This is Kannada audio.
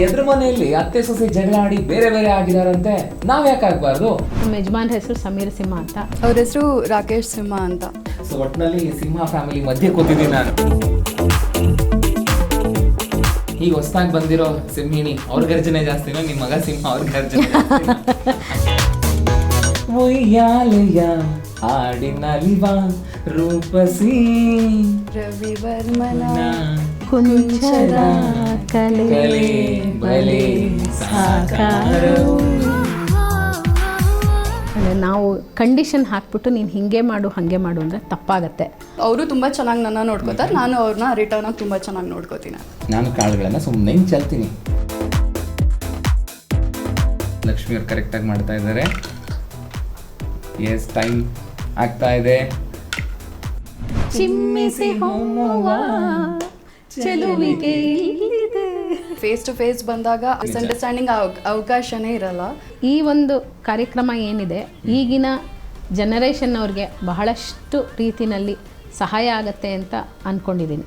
ಎದುರು ಮನೆಯಲ್ಲಿ ಅತ್ತೆ ಸೊಸೆ ಜಗಳ ಆಡಿ ಬೇರೆ ಬೇರೆ ಆಗಿದಾರಂತೆ, ನಾವ್ ಯಾಕೆ ಆಗ್ಬಾರ್ದು? ನಮ್ಮ ಯಜಮಾನ್ರ ಹೆಸರು ಸಮೀರ್ ಸಿಂಹ ಅಂತ. ಅವ್ರ ಹೆಸರು ರಾಕೇಶ್ ಸಿಂಹ ಅಂತ. ಸೊ ಒಟ್ಟಿನಲ್ಲಿ ಸಿಂಹ ಫ್ಯಾಮಿಲಿ ಮಧ್ಯೆ ಕೂತಿದ್ದೀನಿ ನಾನು. ಈಗ ಹೊಸದಾಗಿ ಬಂದಿರೋ ಸಿಂಹಿಣಿ ಅವ್ರ ಗರ್ಜನೆ ಜಾಸ್ತಿನೋ ನಿಮ್ಮ ಮಗ ಸಿಂಹ ಅವ್ರ ಗರ್ಜನೆ ಒಯ್ಯಾಲೆಯ ಹಾಡಿನಲಿವಾ ರೂಪಸಿ ರವಿವರ್ಮನ ಕುಂಚರ ಕಲೆ ಬಲೆ ಸಾಕಾರವು. ನಾವು ಕಂಡೀಷನ್ ಹಾಕ್ಬಿಟ್ಟು ನೀನು ಹಿಂಗೆ ಮಾಡು ಹಾಗೆ ಮಾಡು ಅಂದರೆ ತಪ್ಪಾಗತ್ತೆ. ಅವರು ತುಂಬ ಚೆನ್ನಾಗಿ ನನ್ನ ನೋಡ್ಕೋತಾರೆ, ನಾನು ಅವ್ರನ್ನ ರಿಟರ್ನ್ ಆಗಿ ತುಂಬ ಚೆನ್ನಾಗಿ ನೋಡ್ಕೋತೀನಿ. ನಾನು ಕಾಳುಗಳನ್ನು ಸುಮ್ಮನೆ ಚೆಲ್ತೀನಿ. ಲಕ್ಷ್ಮಿ ಅವ್ರು ಕರೆಕ್ಟಾಗಿ ಮಾಡ್ತಾ ಇದ್ದಾರೆ. ಎಸ್, ಟೈಮ್ ಆಗ್ತಾ ಇದೆ. ಚಿಮ್ಮಿಸಿ ಹೊಮ್ಮುವ ಚೆಲುವಿಗೆ ಇಲ್ಲಿದೆ. ಫೇಸ್ ಟು ಫೇಸ್ ಬಂದಾಗ ಮಿಸ್ಅಂಡರ್ಸ್ಟ್ಯಾಂಡಿಂಗ್ ಅವಕಾಶನೇ ಇರಲ್ಲ. ಈ ಒಂದು ಕಾರ್ಯಕ್ರಮ ಏನಿದೆ ಈಗಿನ ಜನರೇಷನ್ ಅವ್ರಿಗೆ ಬಹಳಷ್ಟು ರೀತಿಯಲ್ಲಿ ಸಹಾಯ ಆಗತ್ತೆ ಅಂತ ಅಂದ್ಕೊಂಡಿದ್ದೀನಿ.